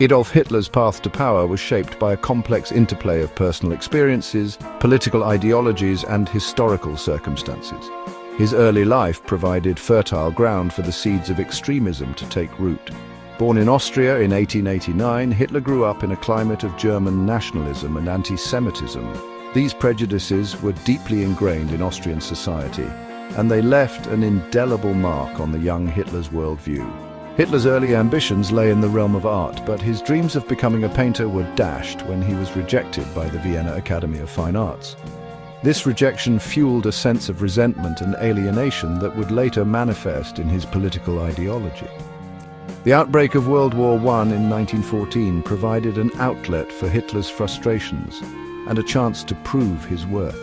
Adolf Hitler's path to power was shaped by a complex interplay of personal experiences, political ideologies, and historical circumstances. His early life provided fertile ground for the seeds of extremism to take root. Born in Austria in 1889, Hitler grew up in a climate of German nationalism and anti-Semitism. These prejudices were deeply ingrained in Austrian society, and they left an indelible mark on the young Hitler's worldview. Hitler's early ambitions lay in the realm of art, but his dreams of becoming a painter were dashed when he was rejected by the Vienna Academy of Fine Arts. This rejection fueled a sense of resentment and alienation that would later manifest in his political ideology. The outbreak of World War I in 1914 provided an outlet for Hitler's frustrations and a chance to prove his worth.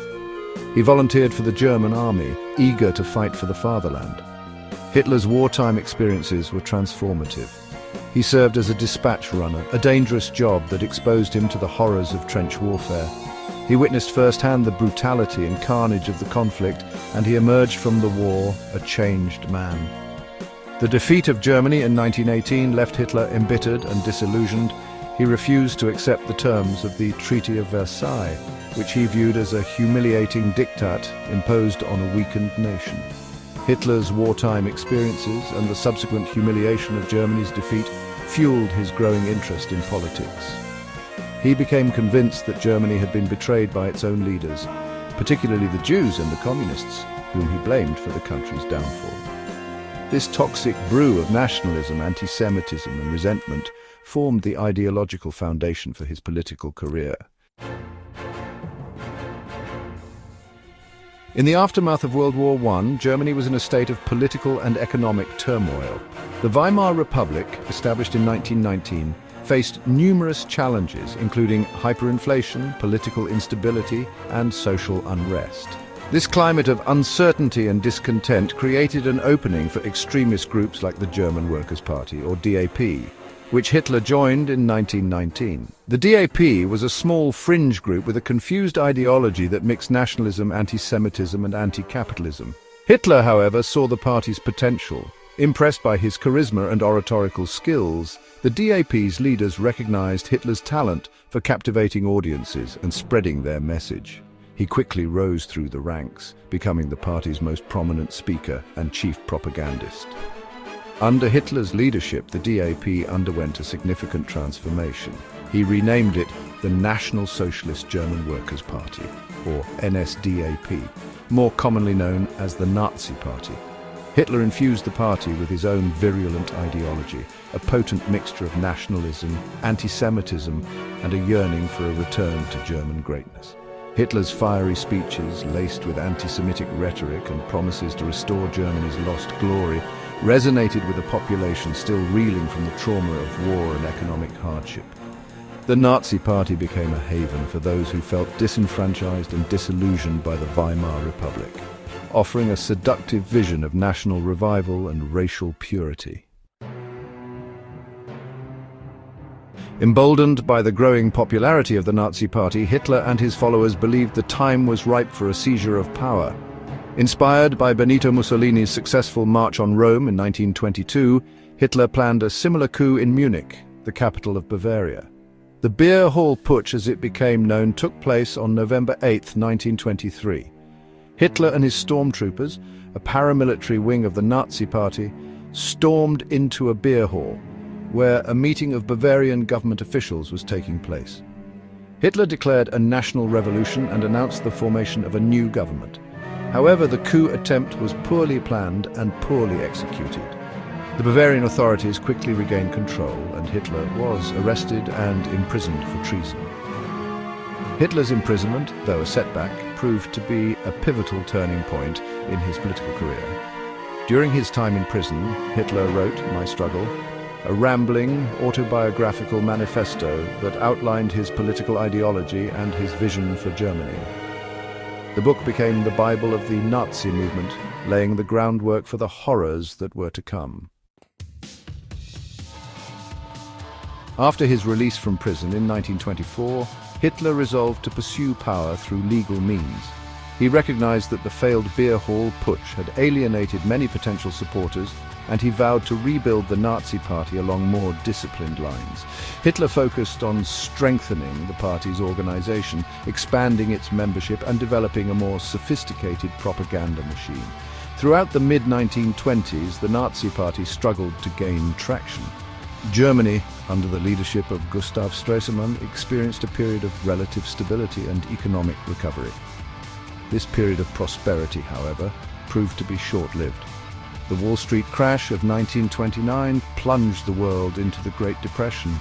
He volunteered for the German army, eager to fight for the fatherland. Hitler's wartime experiences were transformative. He served as a dispatch runner, a dangerous job that exposed him to the horrors of trench warfare. He witnessed firsthand the brutality and carnage of the conflict, and he emerged from the war a changed man. The defeat of Germany in 1918 left Hitler embittered and disillusioned. He refused to accept the terms of the Treaty of Versailles, which he viewed as a humiliating diktat imposed on a weakened nation. Hitler's wartime experiences and the subsequent humiliation of Germany's defeat fueled his growing interest in politics. He became convinced that Germany had been betrayed by its own leaders, particularly the Jews and the communists, whom he blamed for the country's downfall. This toxic brew of nationalism, anti-Semitism, and resentment formed the ideological foundation for his political career. In the aftermath of World War I, Germany was in a state of political and economic turmoil. The Weimar Republic, established in 1919, faced numerous challenges, including hyperinflation, political instability, and social unrest. This climate of uncertainty and discontent created an opening for extremist groups like the German Workers' Party, or DAP, which Hitler joined in 1919. The DAP was a small fringe group with a confused ideology that mixed nationalism, anti-Semitism, and anti-capitalism. Hitler, however, saw the party's potential. Impressed by his charisma and oratorical skills, the DAP's leaders recognized Hitler's talent for captivating audiences and spreading their message. He quickly rose through the ranks, becoming the party's most prominent speaker and chief propagandist. Under Hitler's leadership, the DAP underwent a significant transformation. He renamed it the National Socialist German Workers' Party, or NSDAP, more commonly known as the Nazi Party. Hitler infused the party with his own virulent ideology, a potent mixture of nationalism, anti-Semitism, and a yearning for a return to German greatness. Hitler's fiery speeches, laced with anti-Semitic rhetoric and promises to restore Germany's lost glory, resonated with a population still reeling from the trauma of war and economic hardship. The Nazi Party became a haven for those who felt disenfranchised and disillusioned by the Weimar Republic, offering a seductive vision of national revival and racial purity. Emboldened by the growing popularity of the Nazi Party, Hitler and his followers believed the time was ripe for a seizure of power. Inspired by Benito Mussolini's successful March on Rome in 1922, Hitler planned a similar coup in Munich, the capital of Bavaria. The Beer Hall Putsch, as it became known, took place on November 8, 1923. Hitler and his stormtroopers, a paramilitary wing of the Nazi Party, stormed into a beer hall, where a meeting of Bavarian government officials was taking place. Hitler declared a national revolution and announced the formation of a new government. However, the coup attempt was poorly planned and poorly executed. The Bavarian authorities quickly regained control, and Hitler was arrested and imprisoned for treason. Hitler's imprisonment, though a setback, proved to be a pivotal turning point in his political career. During his time in prison, Hitler wrote My Struggle, a rambling, autobiographical manifesto that outlined his political ideology and his vision for Germany. The book became the Bible of the Nazi movement, laying the groundwork for the horrors that were to come. After his release from prison in 1924, Hitler resolved to pursue power through legal means. He recognized that the failed beer hall putsch had alienated many potential supporters and he vowed to rebuild the Nazi Party along more disciplined lines. Hitler focused on strengthening the party's organization, expanding its membership, and developing a more sophisticated propaganda machine. Throughout the mid-1920s, the Nazi Party struggled to gain traction. Germany, under the leadership of Gustav Stresemann, experienced a period of relative stability and economic recovery. This period of prosperity, however, proved to be short-lived. The Wall Street crash of 1929 plunged the world into the Great Depression,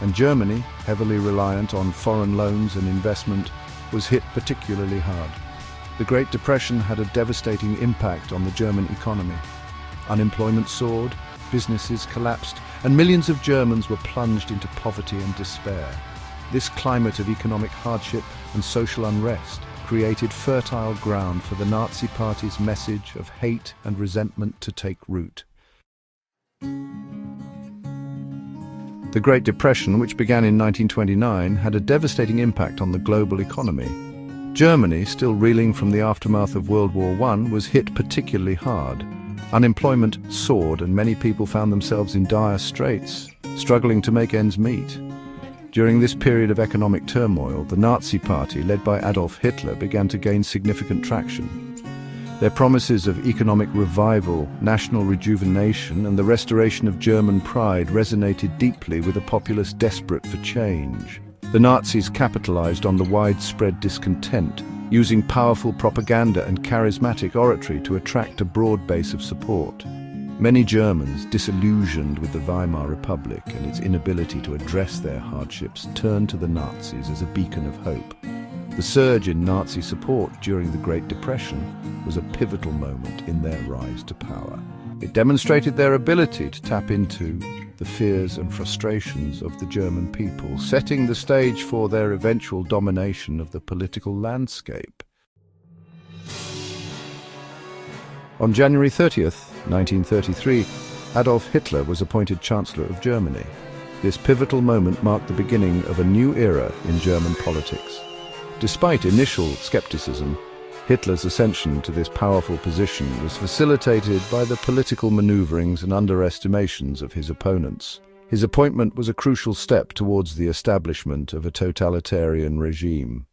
and Germany, heavily reliant on foreign loans and investment, was hit particularly hard. The Great Depression had a devastating impact on the German economy. Unemployment soared, businesses collapsed, and millions of Germans were plunged into poverty and despair. This climate of economic hardship and social unrest created fertile ground for the Nazi Party's message of hate and resentment to take root. The Great Depression, which began in 1929, had a devastating impact on the global economy. Germany, still reeling from the aftermath of World War I, was hit particularly hard. Unemployment soared and many people found themselves in dire straits, struggling to make ends meet. During this period of economic turmoil, the Nazi Party, led by Adolf Hitler, began to gain significant traction. Their promises of economic revival, national rejuvenation, and the restoration of German pride resonated deeply with a populace desperate for change. The Nazis capitalized on the widespread discontent, using powerful propaganda and charismatic oratory to attract a broad base of support. Many Germans, disillusioned with the Weimar Republic and its inability to address their hardships, turned to the Nazis as a beacon of hope. The surge in Nazi support during the Great Depression was a pivotal moment in their rise to power. It demonstrated their ability to tap into the fears and frustrations of the German people, setting the stage for their eventual domination of the political landscape. On January 30th, 1933, Adolf Hitler was appointed Chancellor of Germany. This pivotal moment marked the beginning of a new era in German politics. Despite initial skepticism, Hitler's ascension to this powerful position was facilitated by the political maneuverings and underestimations of his opponents. His appointment was a crucial step towards the establishment of a totalitarian regime.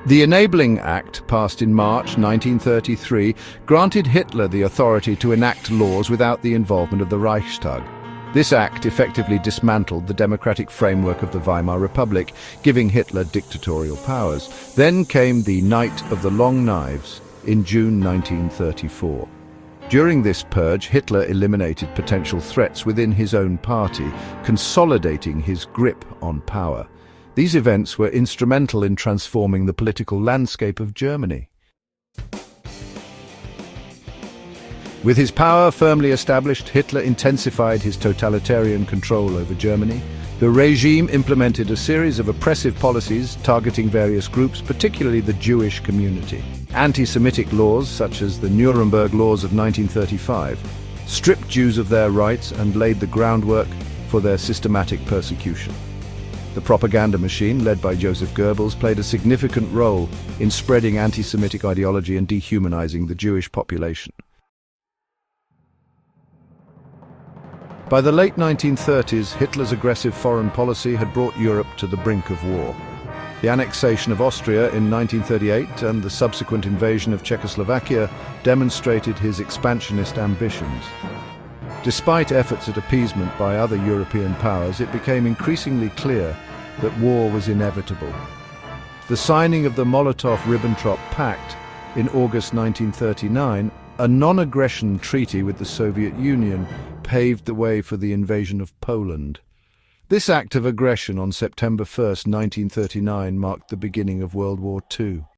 The Enabling Act, passed in March 1933, granted Hitler the authority to enact laws without the involvement of the Reichstag. This act effectively dismantled the democratic framework of the Weimar Republic, giving Hitler dictatorial powers. Then came the Night of the Long Knives in June 1934. During this purge, Hitler eliminated potential threats within his own party, consolidating his grip on power. These events were instrumental in transforming the political landscape of Germany. With his power firmly established, Hitler intensified his totalitarian control over Germany. The regime implemented a series of oppressive policies targeting various groups, particularly the Jewish community. Anti-Semitic laws, such as the Nuremberg Laws of 1935, stripped Jews of their rights and laid the groundwork for their systematic persecution. The propaganda machine, led by Joseph Goebbels, played a significant role in spreading anti-Semitic ideology and dehumanizing the Jewish population. By the late 1930s, Hitler's aggressive foreign policy had brought Europe to the brink of war. The annexation of Austria in 1938 and the subsequent invasion of Czechoslovakia demonstrated his expansionist ambitions. Despite efforts at appeasement by other European powers, it became increasingly clear that war was inevitable. The signing of the Molotov-Ribbentrop Pact in August 1939, a non-aggression treaty with the Soviet Union, paved the way for the invasion of Poland. This act of aggression on September 1, 1939, marked the beginning of World War II.